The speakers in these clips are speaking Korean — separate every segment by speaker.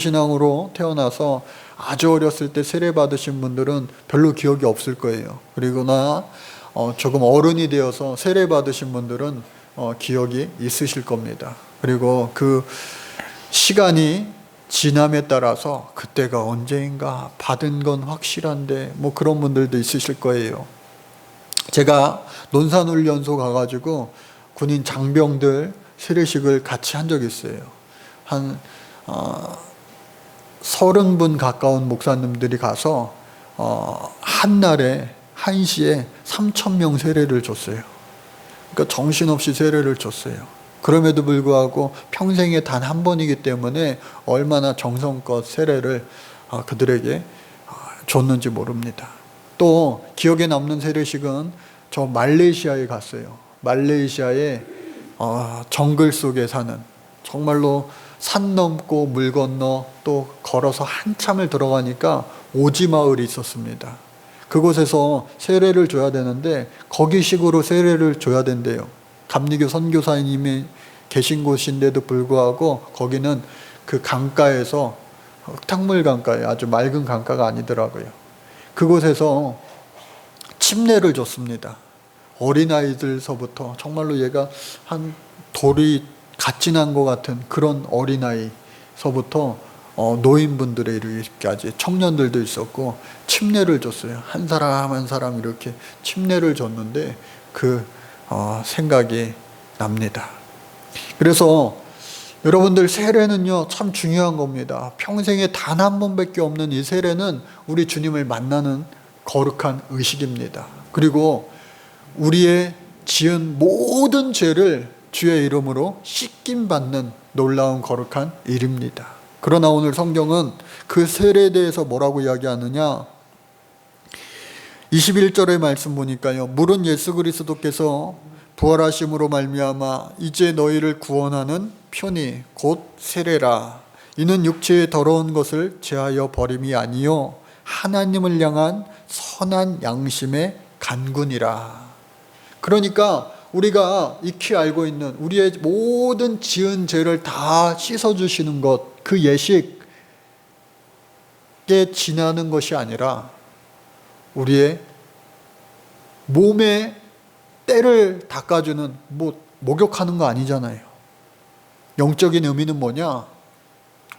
Speaker 1: 신앙으로 태어나서 아주 어렸을 때 세례 받으신 분들은 별로 기억이 없을 거예요. 그리고나 조금 어른이 되어서 세례 받으신 분들은 기억이 있으실 겁니다. 그리고 그 시간이 지남에 따라서 그때가 언제인가 받은 건 확실한데 뭐 그런 분들도 있으실 거예요. 제가 논산훈련소 가가지고 군인 장병들 세례식을 같이 한 적이 있어요. 한 30분 가까운 목사님들이 가서 한날에 1시에 3,000명 세례를 줬어요. 그러니까 정신없이 세례를 줬어요. 그럼에도 불구하고 평생에 단 한 번이기 때문에 얼마나 정성껏 세례를 그들에게 줬는지 모릅니다. 또 기억에 남는 세례식은 저 말레이시아에 갔어요. 말레이시아의 정글 속에 사는, 정말로 산 넘고 물 건너 또 걸어서 한참을 들어가니까 오지 마을이 있었습니다. 그곳에서 세례를 줘야 되는데 거기식으로 세례를 줘야 된대요. 감리교 선교사님이 계신 곳인데도 불구하고 거기는 그 강가에서, 흙탕물 강가에, 아주 맑은 강가가 아니더라고요. 그곳에서 침례를 줬습니다. 어린아이들서부터, 정말로 얘가 한 돌이 갓 지난 것 같은 그런 어린아이서부터 노인분들에 이르기까지 청년들도 있었고 침례를 줬어요. 한 사람 한 사람 이렇게 침례를 줬는데 그 생각이 납니다. 그래서 여러분들, 세례는요 참 중요한 겁니다. 평생에 단 한 번밖에 없는 이 세례는 우리 주님을 만나는 거룩한 의식입니다. 그리고 우리의 지은 모든 죄를 주의 이름으로 씻김 받는 놀라운 거룩한 일입니다. 그러나 오늘 성경은 그 세례에 대해서 뭐라고 이야기하느냐? 21절의 말씀 보니까요, 물은 예수 그리스도께서 부활하심으로 말미암아 이제 너희를 구원하는 편이 곧 세례라. 이는 육체의 더러운 것을 제하여 버림이 아니요 하나님을 향한 선한 양심의 간군이라. 그러니까 우리가 익히 알고 있는 우리의 모든 지은 죄를 다 씻어주시는 것, 그 예식에 지나는 것이 아니라 우리의 몸에 때를 닦아주는, 목욕하는 거 아니잖아요. 영적인 의미는 뭐냐?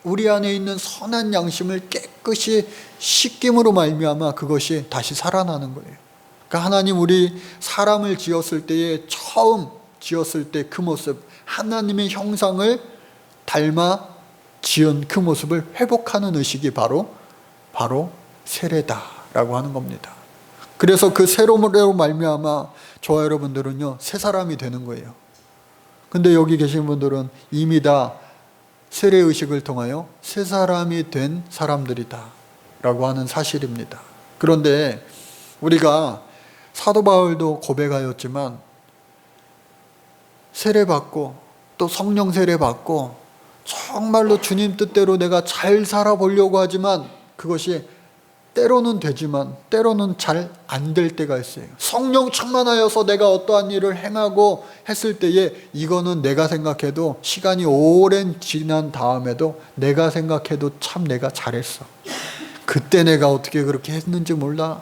Speaker 1: 우리 안에 있는 선한 양심을 깨끗이 씻김으로 말미암아 그것이 다시 살아나는 거예요. 그러니까 하나님, 우리 사람을 지었을 때에, 처음 지었을 때 그 모습, 하나님의 형상을 닮아 지은 그 모습을 회복하는 의식이 바로 세례다라고 하는 겁니다. 그래서 그 세례로 말미암아 저와 여러분들은요 새 사람이 되는 거예요. 근데 여기 계신 분들은 이미 다 세례 의식을 통하여 새 사람이 된 사람들이다 라고 하는 사실입니다. 그런데 우리가 사도 바울도 고백하였지만 세례받고 또 성령 세례받고 정말로 주님 뜻대로 내가 잘 살아보려고 하지만 그것이 때로는 되지만 때로는 잘 안 될 때가 있어요. 성령 충만하여서 내가 어떠한 일을 행하고 했을 때에 이거는 내가 생각해도, 시간이 오랜 지난 다음에도 내가 생각해도 참 내가 잘했어. 그때 내가 어떻게 그렇게 했는지 몰라.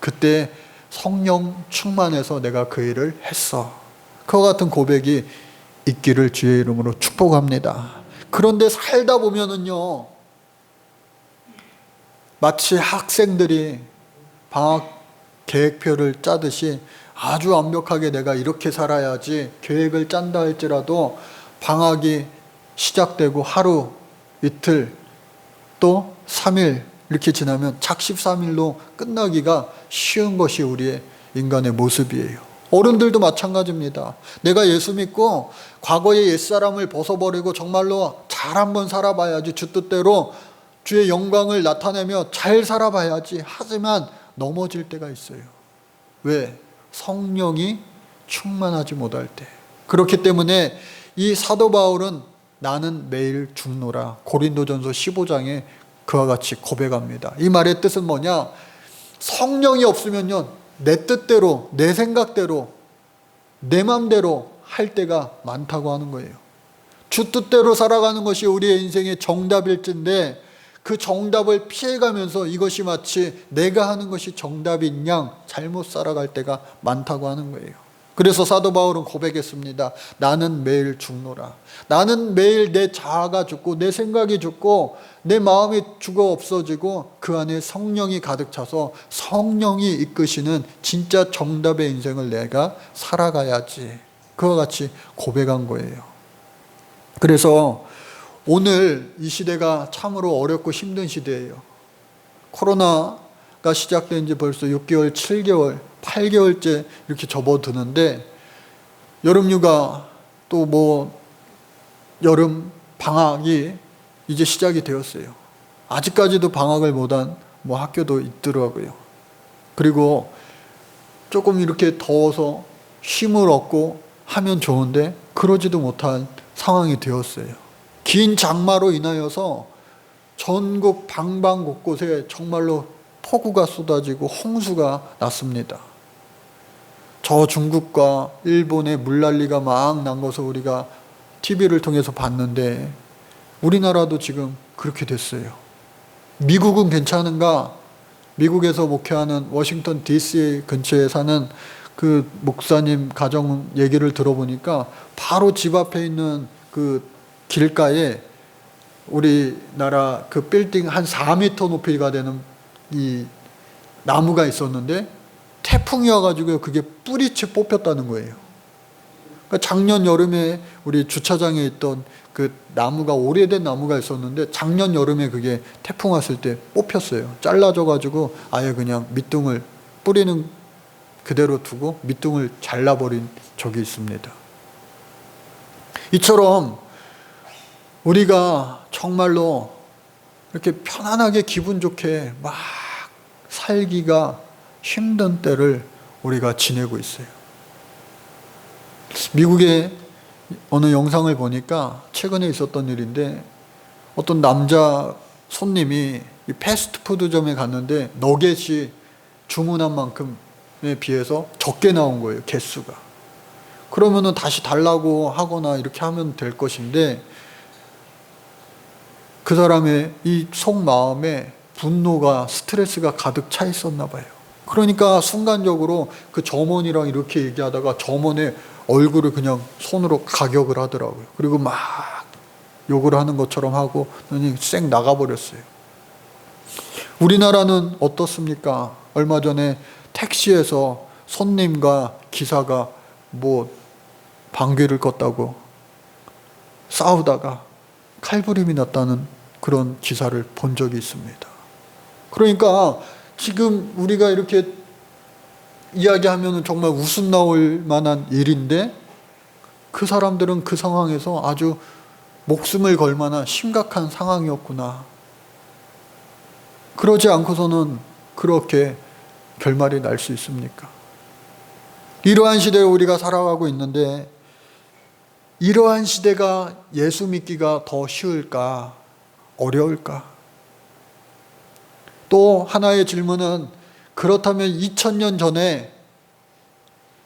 Speaker 1: 그때 성령 충만해서 내가 그 일을 했어. 그와 같은 고백이 있기를 주의 이름으로 축복합니다. 그런데 살다 보면은요, 마치 학생들이 방학 계획표를 짜듯이 아주 완벽하게 내가 이렇게 살아야지 계획을 짠다 할지라도 방학이 시작되고 하루, 이틀, 또 3일 이렇게 지나면 작심삼일로 끝나기가 쉬운 것이 우리의 인간의 모습이에요. 어른들도 마찬가지입니다. 내가 예수 믿고 과거의 옛사람을 벗어버리고 정말로 잘 한번 살아봐야지, 주 뜻대로 주의 영광을 나타내며 잘 살아봐야지 하지만 넘어질 때가 있어요. 왜? 성령이 충만하지 못할 때. 그렇기 때문에 이 사도 바울은 나는 매일 죽노라, 고린도전서 15장에 그와 같이 고백합니다. 이 말의 뜻은 뭐냐? 성령이 없으면요, 내 뜻대로, 내 생각대로, 내 맘대로 할 때가 많다고 하는 거예요. 주 뜻대로 살아가는 것이 우리의 인생의 정답일진데 그 정답을 피해가면서 이것이 마치 내가 하는 것이 정답인 양 잘못 살아갈 때가 많다고 하는 거예요. 그래서 사도 바울은 고백했습니다. 나는 매일 죽노라. 나는 매일 내 자아가 죽고 내 생각이 죽고 내 마음이 죽어 없어지고 그 안에 성령이 가득 차서 성령이 이끄시는 진짜 정답의 인생을 내가 살아가야지. 그와 같이 고백한 거예요. 그래서 오늘 이 시대가 참으로 어렵고 힘든 시대예요. 코로나가 시작된 지 벌써 6개월, 7개월, 8개월째 이렇게 접어드는데 여름휴가 또 뭐 여름 방학이 이제 시작이 되었어요. 아직까지도 방학을 못한 뭐 학교도 있더라고요. 그리고 조금 이렇게 더워서 쉼을 얻고 하면 좋은데 그러지도 못한 상황이 되었어요. 긴 장마로 인하여서 전국 방방곳곳에 정말로 폭우가 쏟아지고 홍수가 났습니다. 저 중국과 일본의 물난리가 막 난 것을 우리가 TV를 통해서 봤는데 우리나라도 지금 그렇게 됐어요. 미국은 괜찮은가? 미국에서 목회하는 워싱턴 DC 근처에 사는 그 목사님 가정 얘기를 들어보니까 바로 집 앞에 있는 그 길가에 우리나라 그 빌딩 한 4m 높이가 되는 이 나무가 있었는데 태풍이 와가지고 그게 뿌리채 뽑혔다는 거예요. 그러니까 작년 여름에 우리 주차장에 있던 그 나무가 오래된 나무가 있었는데 작년 여름에 그게 태풍 왔을 때 뽑혔어요. 잘라져가지고 아예 그냥 밑둥을 뿌리는 그대로 두고 밑둥을 잘라버린 적이 있습니다. 이처럼 우리가 정말로 이렇게 편안하게 기분 좋게 막 살기가 힘든 때를 우리가 지내고 있어요. 미국의 어느 영상을 보니까 최근에 있었던 일인데 어떤 남자 손님이 이 패스트푸드점에 갔는데 너겟이 주문한 만큼에 비해서 적게 나온 거예요, 개수가. 그러면은 다시 달라고 하거나 이렇게 하면 될 것인데 그 사람의 이 속마음에 분노가 스트레스가 가득 차 있었나 봐요. 그러니까 순간적으로 그 점원이랑 이렇게 얘기하다가 점원의 얼굴을 그냥 손으로 가격을 하더라고요. 그리고 막 욕을 하는 것처럼 하고 쌩 나가버렸어요. 우리나라는 어떻습니까? 얼마 전에 택시에서 손님과 기사가 뭐 방귀를 껐다고 싸우다가 칼부림이 났다는 그런 기사를 본 적이 있습니다. 그러니까 지금 우리가 이렇게 이야기하면 정말 웃음 나올 만한 일인데 그 사람들은 그 상황에서 아주 목숨을 걸 만한 심각한 상황이었구나. 그러지 않고서는 그렇게 결말이 날 수 있습니까? 이러한 시대에 우리가 살아가고 있는데 이러한 시대가 예수 믿기가 더 쉬울까? 어려울까? 또 하나의 질문은 그렇다면 2000년 전에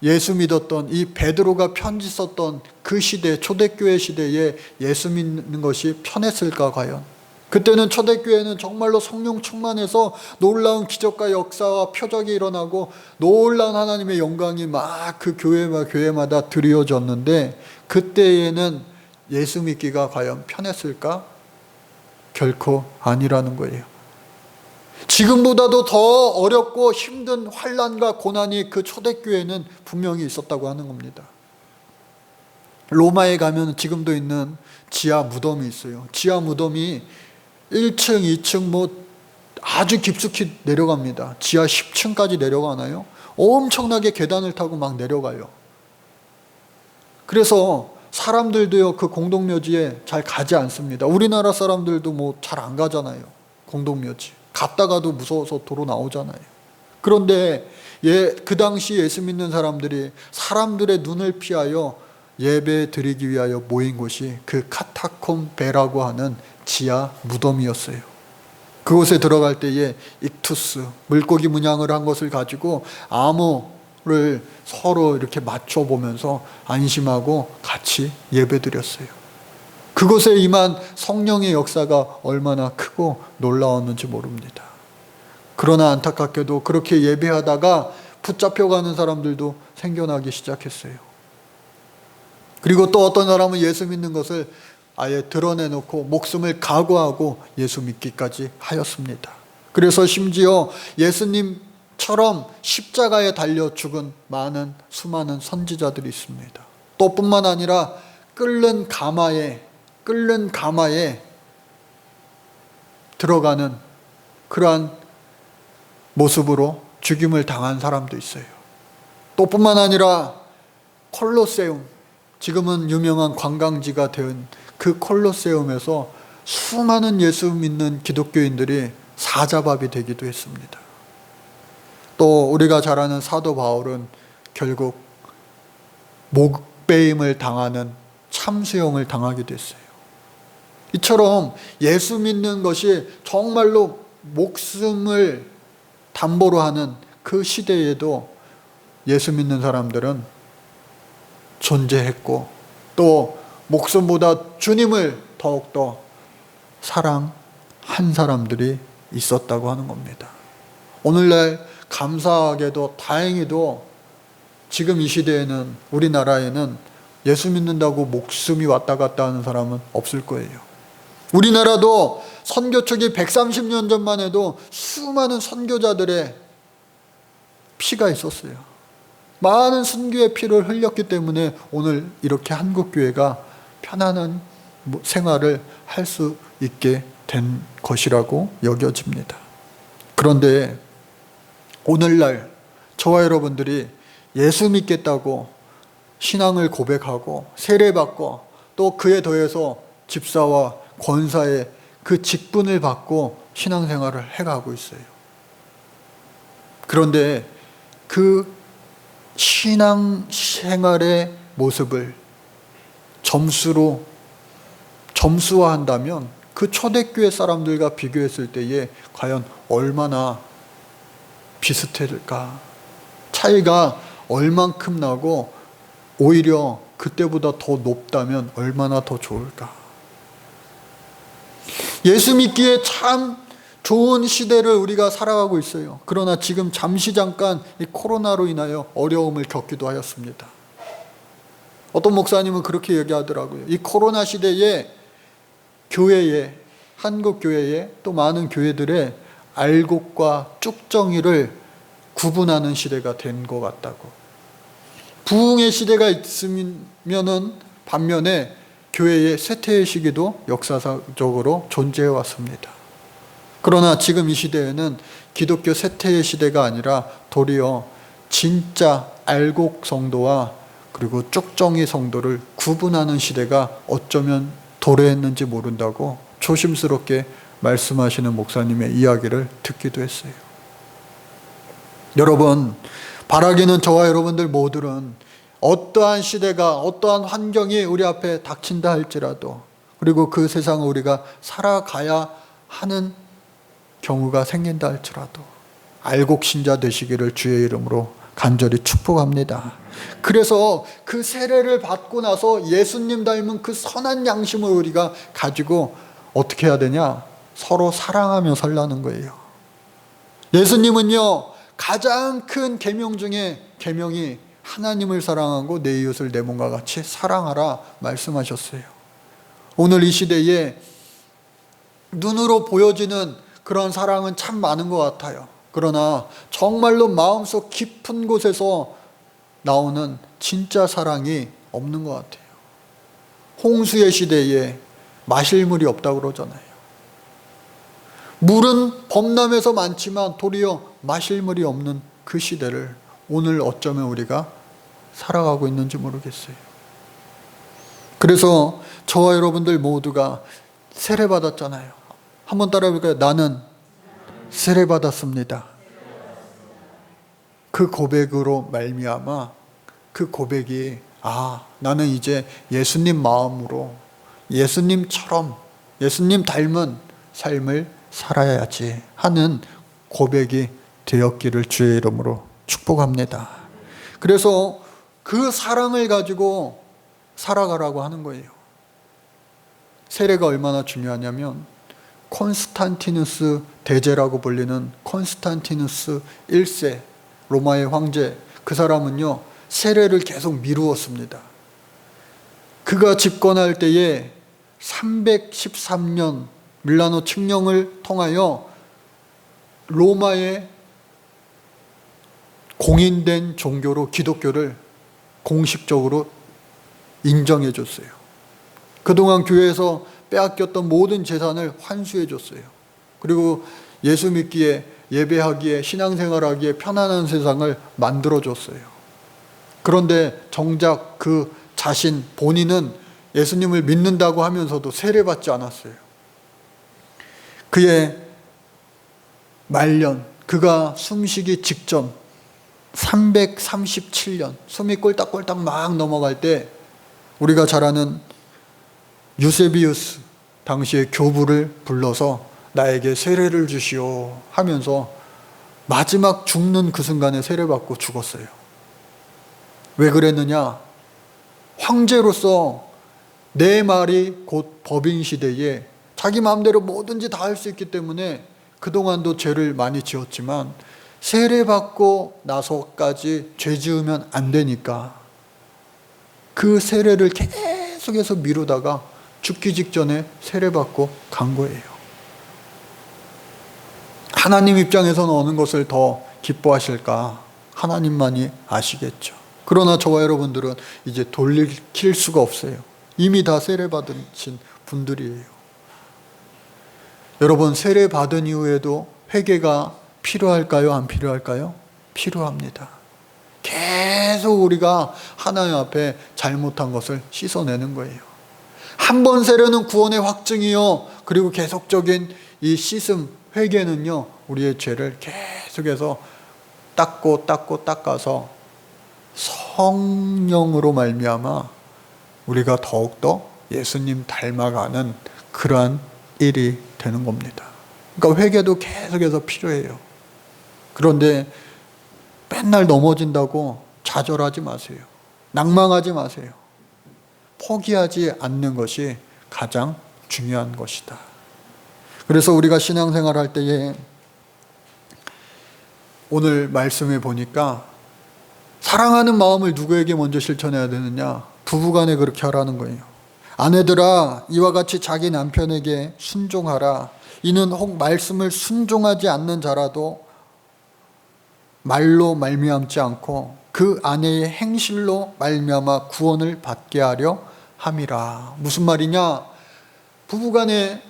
Speaker 1: 예수 믿었던 이 베드로가 편지 썼던 그 시대, 초대교회 시대에 예수 믿는 것이 편했을까 과연? 그때는 초대교회는 정말로 성령 충만해서 놀라운 기적과 역사와 표적이 일어나고 놀라운 하나님의 영광이 막 그 교회마다 드리워졌는데 그때에는 예수 믿기가 과연 편했을까? 결코 아니라는 거예요. 지금보다도 더 어렵고 힘든 환난과 고난이 그 초대교회는 분명히 있었다고 하는 겁니다. 로마에 가면 지금도 있는 지하 무덤이 있어요. 지하 무덤이 1층, 2층 뭐 아주 깊숙이 내려갑니다. 지하 10층까지 내려가나요? 엄청나게 계단을 타고 막 내려가요. 그래서 사람들도요 그 공동묘지에 잘 가지 않습니다. 우리나라 사람들도 뭐 잘 안 가잖아요. 공동묘지. 갔다가도 무서워서 도로 나오잖아요. 그런데 그 당시 예수 믿는 사람들이 사람들의 눈을 피하여 예배 드리기 위하여 모인 곳이 그 카타콤베라고 하는 지하 무덤이었어요. 그곳에 들어갈 때에 익투스, 물고기 문양을 한 것을 가지고 암호를 서로 이렇게 맞춰보면서 안심하고 같이 예배 드렸어요. 그곳에 임한 성령의 역사가 얼마나 크고 놀라웠는지 모릅니다. 그러나 안타깝게도 그렇게 예배하다가 붙잡혀가는 사람들도 생겨나기 시작했어요. 그리고 또 어떤 사람은 예수 믿는 것을 아예 드러내놓고 목숨을 각오하고 예수 믿기까지 하였습니다. 그래서 심지어 예수님처럼 십자가에 달려 죽은 수많은 선지자들이 있습니다. 또 뿐만 아니라 끓는 가마에 들어가는 그러한 모습으로 죽임을 당한 사람도 있어요. 또 뿐만 아니라 콜로세움, 지금은 유명한 관광지가 된 그 콜로세움에서 수많은 예수 믿는 기독교인들이 사자밥이 되기도 했습니다. 또 우리가 잘 아는 사도 바울은 결국 목베임을 당하는 참수형을 당하기도 했어요. 이처럼 예수 믿는 것이 정말로 목숨을 담보로 하는 그 시대에도 예수 믿는 사람들은 존재했고, 또 목숨보다 주님을 더욱더 사랑한 사람들이 있었다고 하는 겁니다. 오늘날 감사하게도 다행히도 지금 이 시대에는, 우리나라에는 예수 믿는다고 목숨이 왔다 갔다 하는 사람은 없을 거예요. 우리나라도 선교 초기 130년 전만 해도 수많은 선교자들의 피가 있었어요. 많은 순교의 피를 흘렸기 때문에 오늘 이렇게 한국교회가 편안한 생활을 할 수 있게 된 것이라고 여겨집니다. 그런데 오늘날 저와 여러분들이 예수 믿겠다고 신앙을 고백하고 세례받고 또 그에 더해서 집사와 권사의 그 직분을 받고 신앙생활을 해가고 있어요. 그런데 그 신앙생활의 모습을 점수화한다면 그 초대교회 사람들과 비교했을 때에 과연 얼마나 비슷할까? 차이가 얼만큼 나고 오히려 그때보다 더 높다면 얼마나 더 좋을까? 예수 믿기에 참 좋은 시대를 우리가 살아가고 있어요. 그러나 지금 잠깐 이 코로나로 인하여 어려움을 겪기도 하였습니다. 어떤 목사님은 그렇게 얘기하더라고요. 이 코로나 시대에 교회에, 한국 교회에 또 많은 교회들의 알곡과 쭉정이를 구분하는 시대가 된 것 같다고. 부흥의 시대가 있으면은 반면에 교회의 쇠퇴의 시기도 역사적으로 존재해 왔습니다. 그러나 지금 이 시대에는 기독교 쇠퇴의 시대가 아니라 도리어 진짜 알곡 성도와 그리고 쪽정이 성도를 구분하는 시대가 어쩌면 도래했는지 모른다고 조심스럽게 말씀하시는 목사님의 이야기를 듣기도 했어요. 여러분, 바라기는 저와 여러분들 모두는 어떠한 시대가, 어떠한 환경이 우리 앞에 닥친다 할지라도, 그리고 그 세상을 우리가 살아가야 하는 경우가 생긴다 할지라도 알곡 신자 되시기를 주의 이름으로 간절히 축복합니다. 그래서 그 세례를 받고 나서 예수님 닮은 그 선한 양심을 우리가 가지고 어떻게 해야 되냐? 서로 사랑하며 살라는 거예요. 예수님은요, 가장 큰 계명 중에 계명이 하나님을 사랑하고 내 이웃을 내 몸과 같이 사랑하라 말씀하셨어요. 오늘 이 시대에 눈으로 보여지는 그런 사랑은 참 많은 것 같아요. 그러나 정말로 마음속 깊은 곳에서 나오는 진짜 사랑이 없는 것 같아요. 홍수의 시대에 마실 물이 없다고 그러잖아요. 물은 범람해서 많지만 도리어 마실 물이 없는 그 시대를 오늘 어쩌면 우리가 살아가고 있는지 모르겠어요. 그래서 저와 여러분들 모두가 세례받았잖아요. 한번 따라해볼까요? 나는 세례받았습니다. 그 고백으로 말미암아 그 고백이 나는 이제 예수님 마음으로 예수님처럼 예수님 닮은 삶을 살아야지 하는 고백이 되었기를 주의 이름으로 축복합니다. 그래서 그 사랑을 가지고 살아가라고 하는 거예요. 세례가 얼마나 중요하냐면 콘스탄티누스 대제라고 불리는 콘스탄티누스 1세 로마의 황제, 그 사람은요 세례를 계속 미루었습니다. 그가 집권할 때에 313년 밀라노 칙령을 통하여 로마의 공인된 종교로 기독교를 공식적으로 인정해 줬어요. 그동안 교회에서 빼앗겼던 모든 재산을 환수해 줬어요. 그리고 예수 믿기에, 예배하기에, 신앙생활하기에 편안한 세상을 만들어 줬어요. 그런데 정작 그 자신 본인은 예수님을 믿는다고 하면서도 세례받지 않았어요. 그의 말년, 그가 숨쉬기 직전 337년, 숨이 꼴딱꼴딱 막 넘어갈 때 우리가 잘 아는 유세비우스 당시의 교부를 불러서 나에게 세례를 주시오 하면서 마지막 죽는 그 순간에 세례받고 죽었어요. 왜 그랬느냐? 황제로서 내 말이 곧 법인 시대에 자기 마음대로 뭐든지 다 할 수 있기 때문에 그동안도 죄를 많이 지었지만 세례받고 나서까지 죄 지으면 안 되니까 그 세례를 계속해서 미루다가 죽기 직전에 세례받고 간 거예요. 하나님 입장에서는 어느 것을 더 기뻐하실까? 하나님만이 아시겠죠. 그러나 저와 여러분들은 이제 돌이킬 수가 없어요. 이미 다 세례받으신 분들이에요. 여러분, 세례받은 이후에도 회개가 필요할까요? 안 필요할까요? 필요합니다. 계속 우리가 하나님 앞에 잘못한 것을 씻어내는 거예요. 한 번 세례는 구원의 확증이요. 그리고 계속적인 이 씻음, 회개는요, 우리의 죄를 계속해서 닦아서 성령으로 말미암아 우리가 더욱더 예수님 닮아가는 그러한 일이 되는 겁니다. 그러니까 회개도 계속해서 필요해요. 그런데 맨날 넘어진다고 좌절하지 마세요. 낭망하지 마세요. 포기하지 않는 것이 가장 중요한 것이다. 그래서 우리가 신앙생활 할 때에 오늘 말씀에 보니까 사랑하는 마음을 누구에게 먼저 실천해야 되느냐? 부부간에 그렇게 하라는 거예요. 아내들아, 이와 같이 자기 남편에게 순종하라. 이는 혹 말씀을 순종하지 않는 자라도 말로 말미암지 않고 그 아내의 행실로 말미암아 구원을 받게 하려 함이라. 무슨 말이냐? 부부간에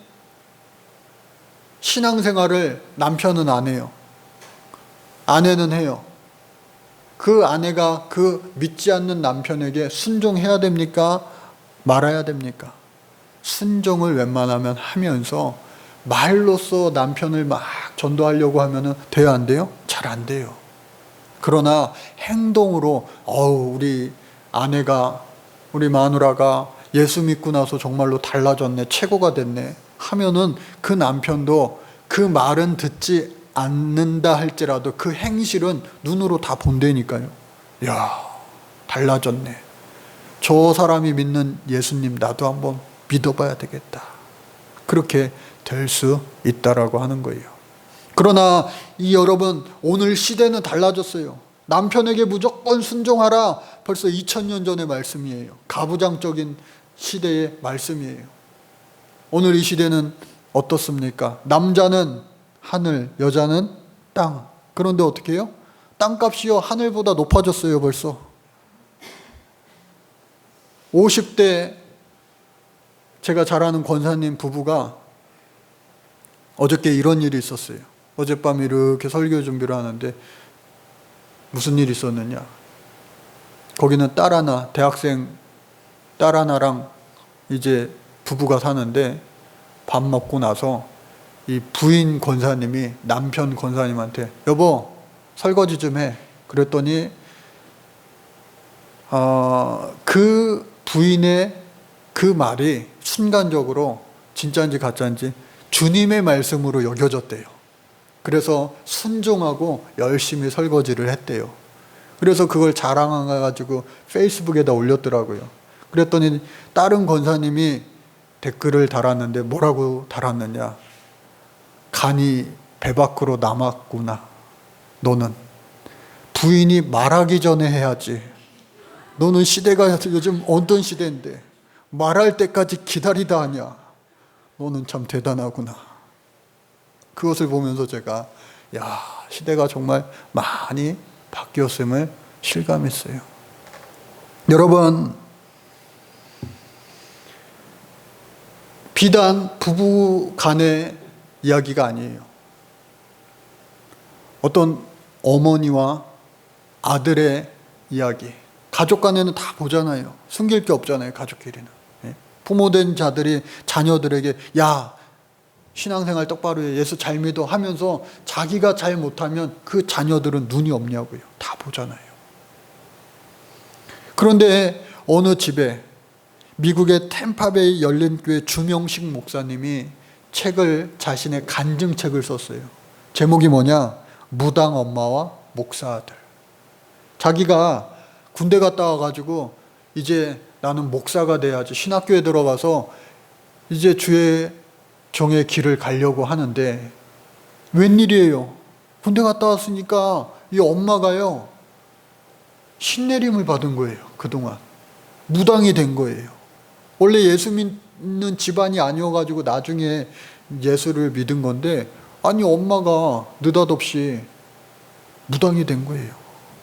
Speaker 1: 신앙생활을 남편은 안 해요. 아내는 해요. 그 아내가 그 믿지 않는 남편에게 순종해야 됩니까? 말아야 됩니까? 순종을 웬만하면 하면서 말로써 남편을 막 전도하려고 하면 돼요, 안 돼요? 잘 안 돼요. 그러나 행동으로 우리 아내가, 우리 마누라가 예수 믿고 나서 정말로 달라졌네, 최고가 됐네 하면은 그 남편도 그 말은 듣지 않는다 할지라도 그 행실은 눈으로 다 본다니까요. 야, 달라졌네. 저 사람이 믿는 예수님 나도 한번 믿어봐야 되겠다. 그렇게 될 수 있다라고 하는 거예요. 그러나 여러분, 오늘 시대는 달라졌어요. 남편에게 무조건 순종하라. 벌써 2000년 전의 말씀이에요. 가부장적인 시대의 말씀이에요. 오늘 이 시대는 어떻습니까? 남자는 하늘, 여자는 땅. 그런데 어떻게 해요? 땅값이요, 하늘보다 높아졌어요, 벌써. 50대 제가 잘 아는 권사님 부부가 어저께 이런 일이 있었어요. 어젯밤 이렇게 설교 준비를 하는데 무슨 일이 있었느냐? 거기는 딸 하나, 대학생 딸 하나랑 이제 부부가 사는데 밥 먹고 나서 이 부인 권사님이 남편 권사님한테 여보, 설거지 좀 해. 그랬더니 그 부인의 그 말이 순간적으로 진짜인지 가짜인지 주님의 말씀으로 여겨졌대요. 그래서 순종하고 열심히 설거지를 했대요. 그래서 그걸 자랑해가지고 페이스북에다 올렸더라고요. 그랬더니 다른 권사님이 댓글을 달았는데 뭐라고 달았느냐. 간이 배 밖으로 남았구나. 너는 부인이 말하기 전에 해야지. 너는 시대가 요즘 어떤 시대인데 말할 때까지 기다리다 하냐. 너는 참 대단하구나. 그것을 보면서 제가 시대가 정말 많이 바뀌었음을 실감했어요. 여러분, 비단 부부 간의 이야기가 아니에요. 어떤 어머니와 아들의 이야기, 가족 간에는 다 보잖아요. 숨길 게 없잖아요, 가족끼리는. 부모된 자들이 자녀들에게 신앙생활 똑바로 해, 예수 잘 믿어 하면서 자기가 잘 못하면 그 자녀들은 눈이 없냐고요. 다 보잖아요. 그런데 어느 집에 미국의 템파베이 열린교회 주명식 목사님이 자신의 간증책을 썼어요. 제목이 뭐냐? 무당 엄마와 목사 아들. 자기가 군대 갔다 와가지고 이제 나는 목사가 돼야지, 신학교에 들어가서 이제 주의 종의 길을 가려고 하는데 웬일이에요? 군대 갔다 왔으니까 이 엄마가요 신내림을 받은 거예요. 그동안 무당이 된 거예요. 원래 예수 믿는 집안이 아니어가지고 나중에 예수를 믿은 건데, 아니 엄마가 느닷없이 무당이 된 거예요.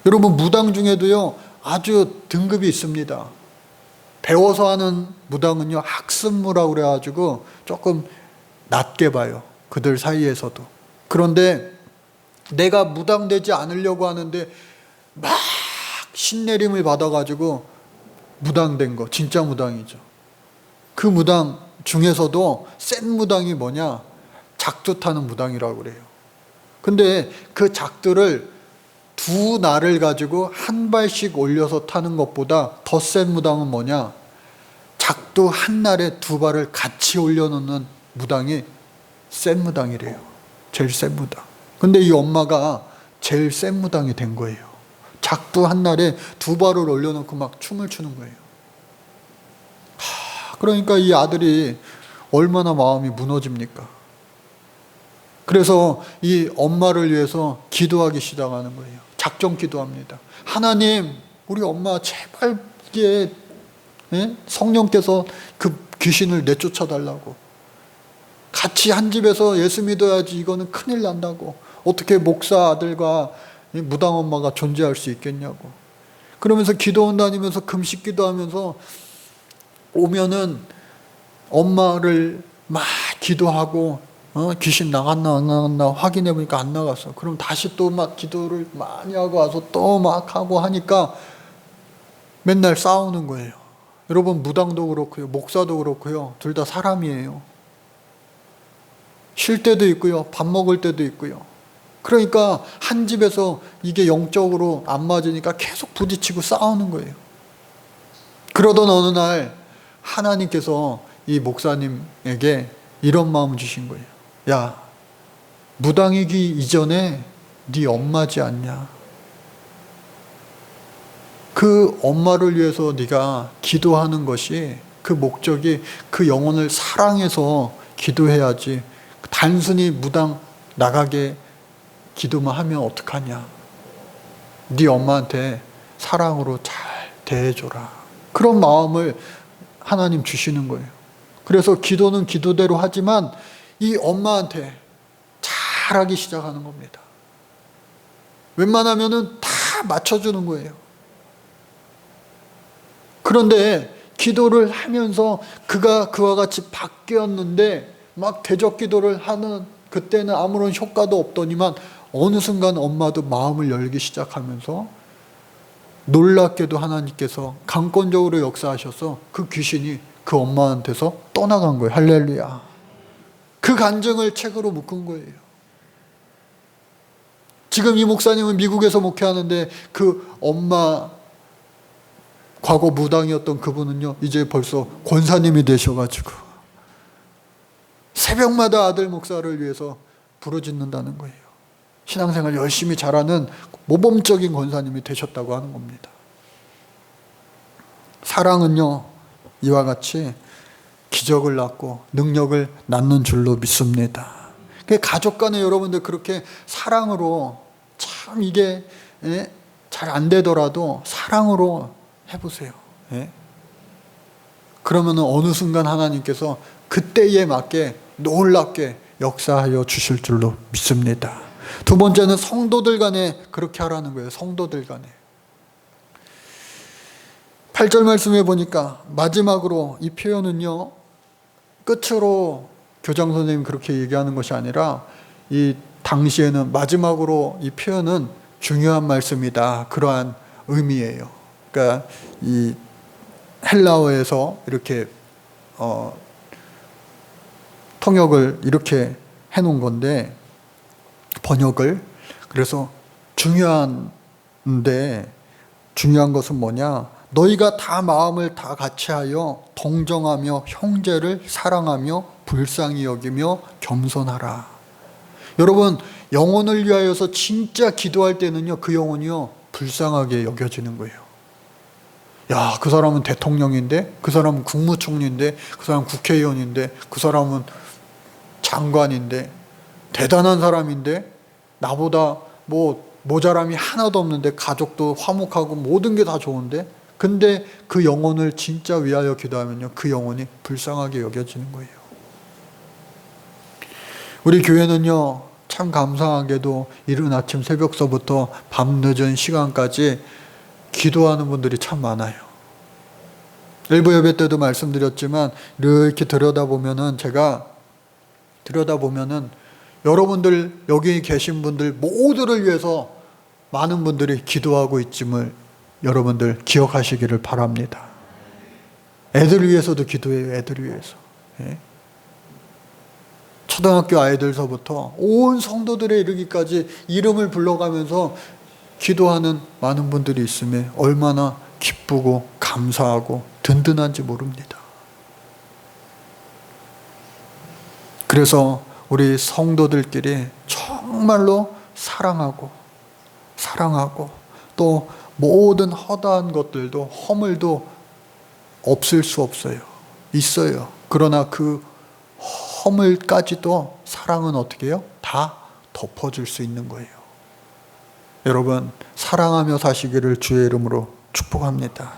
Speaker 1: 여러분, 무당 중에도요 아주 등급이 있습니다. 배워서 하는 무당은요 학습무라고 그래가지고 조금 낮게 봐요, 그들 사이에서도. 그런데 내가 무당 되지 않으려고 하는데 막 신내림을 받아가지고 무당된 거, 진짜 무당이죠. 그 무당 중에서도 센 무당이 뭐냐? 작두 타는 무당이라고 그래요. 근데 그 작두를 두 날을 가지고 한 발씩 올려서 타는 것보다 더 센 무당은 뭐냐? 작두 한 날에 두 발을 같이 올려놓는 무당이 센 무당이래요. 제일 센 무당. 근데 이 엄마가 제일 센 무당이 된 거예요. 작두 한 날에 두 발을 올려놓고 막 춤을 추는 거예요. 그러니까 이 아들이 얼마나 마음이 무너집니까? 그래서 이 엄마를 위해서 기도하기 시작하는 거예요. 작정 기도합니다. 하나님, 우리 엄마 제발 이게 성령께서 그 귀신을 내쫓아 달라고. 같이 한 집에서 예수 믿어야지, 이거는 큰일 난다고. 어떻게 목사 아들과 무당 엄마가 존재할 수 있겠냐고. 그러면서 기도원 다니면서 금식 기도하면서 오면은 엄마를 막 기도하고 귀신 나갔나 안 나갔나 확인해 보니까 안 나갔어. 그럼 다시 또 막 기도를 많이 하고 와서 또 막 하고 하니까 맨날 싸우는 거예요. 여러분, 무당도 그렇고요, 목사도 그렇고요, 둘 다 사람이에요. 쉴 때도 있고요, 밥 먹을 때도 있고요. 그러니까 한 집에서 이게 영적으로 안 맞으니까 계속 부딪히고 싸우는 거예요. 그러던 어느 날 하나님께서 이 목사님에게 이런 마음 주신 거예요. 야, 무당이기 이전에 네 엄마지 않냐? 그 엄마를 위해서 네가 기도하는 것이, 그 목적이 그 영혼을 사랑해서 기도해야지, 단순히 무당 나가게 기도만 하면 어떡하냐? 네 엄마한테 사랑으로 잘 대해줘라. 그런 마음을 하나님 주시는 거예요. 그래서 기도는 기도대로 하지만 이 엄마한테 잘하기 시작하는 겁니다. 웬만하면은 다 맞춰주는 거예요. 그런데 기도를 하면서 그가 그와 같이 바뀌었는데, 막 대적 기도를 하는 그때는 아무런 효과도 없더니만 어느 순간 엄마도 마음을 열기 시작하면서 놀랍게도 하나님께서 강권적으로 역사하셔서 그 귀신이 그 엄마한테서 떠나간 거예요. 할렐루야. 그 간증을 책으로 묶은 거예요. 지금 이 목사님은 미국에서 목회하는데 그 엄마, 과거 무당이었던 그분은요 이제 벌써 권사님이 되셔가지고 새벽마다 아들 목사를 위해서 부르짖는다는 거예요. 신앙생활 열심히 잘하는 모범적인 권사님이 되셨다고 하는 겁니다. 사랑은요 이와 같이 기적을 낳고 능력을 낳는 줄로 믿습니다. 가족 간에 여러분들 그렇게 사랑으로 참 이게 잘 안 되더라도 사랑으로 해보세요. 그러면 어느 순간 하나님께서 그때에 맞게 놀랍게 역사하여 주실 줄로 믿습니다. 두 번째는 성도들 간에 그렇게 하라는 거예요. 성도들 간에. 8절 말씀에 보니까 마지막으로 이 표현은요, 끝으로 교장 선생님 그렇게 얘기하는 것이 아니라 이 당시에는 마지막으로 이 표현은 중요한 말씀이다, 그러한 의미예요. 그러니까 이 헬라어에서 이렇게 통역을 이렇게 해놓은 건데, 번역을. 그래서 중요한 것은 뭐냐? 너희가 다 마음을 다 같이하여 동정하며 형제를 사랑하며 불쌍히 여기며 겸손하라. 여러분, 영혼을 위하여서 진짜 기도할 때는요, 그 영혼이요 불쌍하게 여겨지는 거예요. 야, 그 사람은 대통령인데, 그 사람은 국무총리인데, 그 사람은 국회의원인데, 그 사람은 장관인데, 대단한 사람인데, 나보다 뭐 모자람이 하나도 없는데, 가족도 화목하고 모든 게 다 좋은데, 근데 그 영혼을 진짜 위하여 기도하면요, 그 영혼이 불쌍하게 여겨지는 거예요. 우리 교회는요, 참 감사하게도 이른 아침 새벽서부터 밤늦은 시간까지 기도하는 분들이 참 많아요. 일부 예배 때도 말씀드렸지만 이렇게 들여다보면은 여러분들 여기 계신 분들 모두를 위해서 많은 분들이 기도하고 있음을 여러분들 기억하시기를 바랍니다. 애들 위해서도 기도해요. 애들 위해서. 초등학교 아이들서부터 온 성도들에 이르기까지 이름을 불러가면서 기도하는 많은 분들이 있음에 얼마나 기쁘고 감사하고 든든한지 모릅니다. 그래서 우리 성도들끼리 정말로 사랑하고 또 모든 허다한 것들도 허물도 없을 수 없어요. 있어요. 그러나 그 허물까지도 사랑은 어떻게 해요? 다 덮어줄 수 있는 거예요. 여러분, 사랑하며 사시기를 주의 이름으로 축복합니다.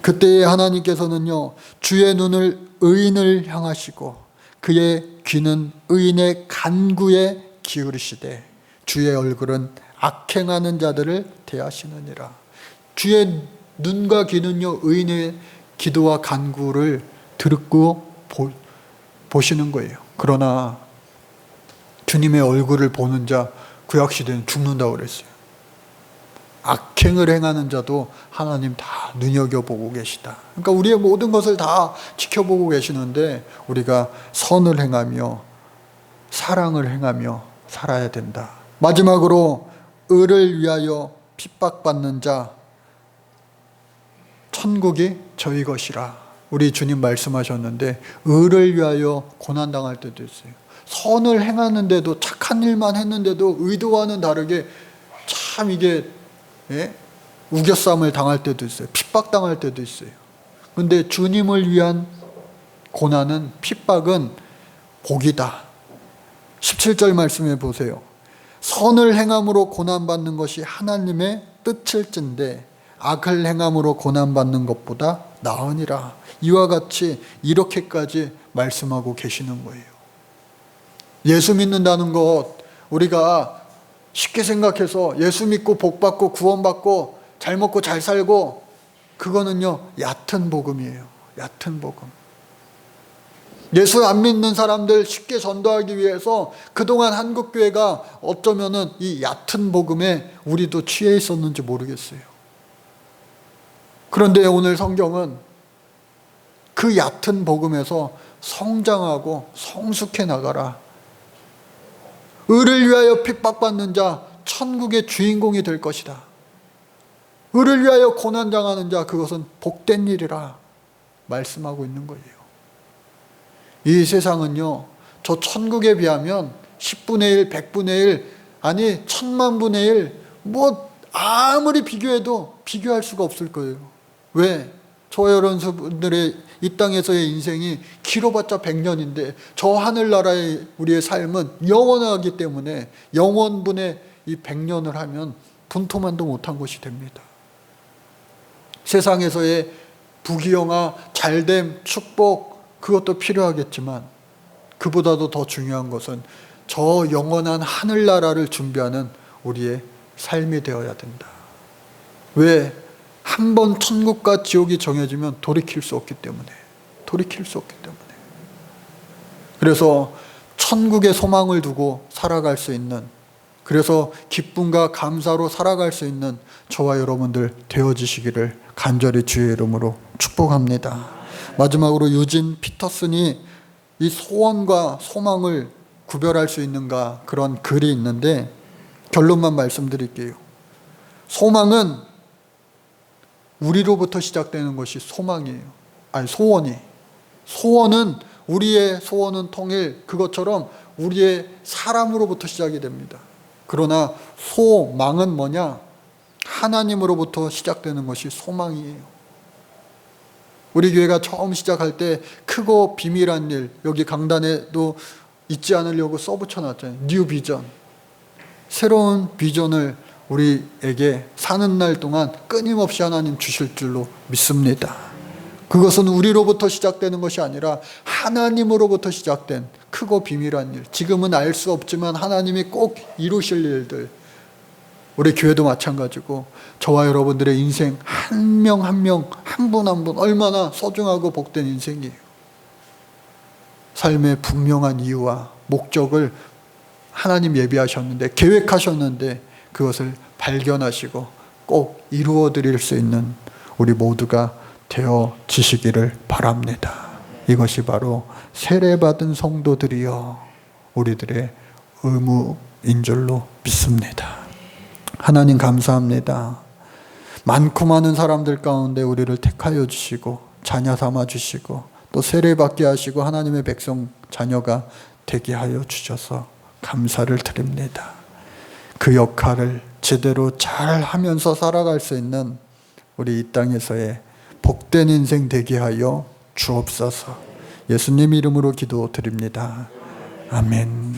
Speaker 1: 그때에 하나님께서는요, 주의 눈을 의인을 향하시고 그의 귀는 의인의 간구에 기울이시되 주의 얼굴은 악행하는 자들을 대하시느니라. 주의 눈과 귀는요, 의인의 기도와 간구를 듣고 보시는 거예요. 그러나 주님의 얼굴을 보는 자 구약시대는 죽는다고 그랬어요. 악행을 행하는 자도 하나님 다 눈여겨보고 계시다. 그러니까 우리의 모든 것을 다 지켜보고 계시는데 우리가 선을 행하며 사랑을 행하며 살아야 된다. 마지막으로 의를 위하여 핍박받는 자 천국이 저희 것이라. 우리 주님 말씀하셨는데 의를 위하여 고난당할 때도 있어요. 선을 행하는데도, 착한 일만 했는데도 의도와는 다르게 참 이게 우겨쌈을 당할 때도 있어요. 핍박당할 때도 있어요. 근데 주님을 위한 고난은, 핍박은 복이다. 17절 말씀해 보세요. 선을 행함으로 고난받는 것이 하나님의 뜻일진데 악을 행함으로 고난받는 것보다 나으니라. 이와 같이 이렇게까지 말씀하고 계시는 거예요. 예수 믿는다는 것, 우리가 쉽게 생각해서 예수 믿고 복받고 구원받고 잘 먹고 잘 살고, 그거는요 얕은 복음이에요. 얕은 복음. 예수 안 믿는 사람들 쉽게 전도하기 위해서 그동안 한국교회가 어쩌면은 이 얕은 복음에 우리도 취해 있었는지 모르겠어요. 그런데 오늘 성경은 그 얕은 복음에서 성장하고 성숙해 나가라. 의를 위하여 핍박받는 자 천국의 주인공이 될 것이다. 의를 위하여 고난당하는 자 그것은 복된 일이라 말씀하고 있는 거예요. 이 세상은요, 저 천국에 비하면 10분의 1, 100분의 1, 아니 1000만분의 1, 뭐 아무리 비교해도 비교할 수가 없을 거예요. 왜? 저와 여러분들의 이 땅에서의 인생이 길어봤자 100년인데 저 하늘나라의 우리의 삶은 영원하기 때문에 영원분의 이 100년을 하면 분토만도 못한 것이 됩니다. 세상에서의 부귀영화, 잘됨, 축복 그것도 필요하겠지만 그보다도 더 중요한 것은 저 영원한 하늘나라를 준비하는 우리의 삶이 되어야 된다. 왜? 한 번 천국과 지옥이 정해지면 돌이킬 수 없기 때문에. 그래서 천국의 소망을 두고 살아갈 수 있는, 그래서 기쁨과 감사로 살아갈 수 있는 저와 여러분들 되어지시기를 간절히 주의 이름으로 축복합니다. 마지막으로 유진 피터슨이 이 소원과 소망을 구별할 수 있는가 그런 글이 있는데 결론만 말씀드릴게요. 소망은 우리로부터 시작되는 것이 소망이에요. 소원은 우리의 소원은 통일, 그것처럼 우리의 사람으로부터 시작이 됩니다. 그러나 소망은 뭐냐? 하나님으로부터 시작되는 것이 소망이에요. 우리 교회가 처음 시작할 때 크고 비밀한 일, 여기 강단에도 잊지 않으려고 써붙여놨잖아요. 뉴 비전. 새로운 비전을 우리에게 사는 날 동안 끊임없이 하나님 주실 줄로 믿습니다. 그것은 우리로부터 시작되는 것이 아니라 하나님으로부터 시작된 크고 비밀한 일, 지금은 알 수 없지만 하나님이 꼭 이루실 일들, 우리 교회도 마찬가지고 저와 여러분들의 인생 한 명 한 명, 한 분 한 분 얼마나 소중하고 복된 인생이에요. 삶의 분명한 이유와 목적을 하나님 예비하셨는데, 계획하셨는데 그것을 발견하시고 꼭 이루어 드릴 수 있는 우리 모두가 되어지시기를 바랍니다. 이것이 바로 세례받은 성도들이여 우리들의 의무인 줄로 믿습니다. 하나님 감사합니다. 많고 많은 사람들 가운데 우리를 택하여 주시고 자녀 삼아 주시고 또 세례받게 하시고 하나님의 백성 자녀가 되게 하여 주셔서 감사를 드립니다. 그 역할을 제대로 잘 하면서 살아갈 수 있는 우리 이 땅에서의 복된 인생 되게 하여 주옵소서. 예수님 이름으로 기도드립니다. 아멘.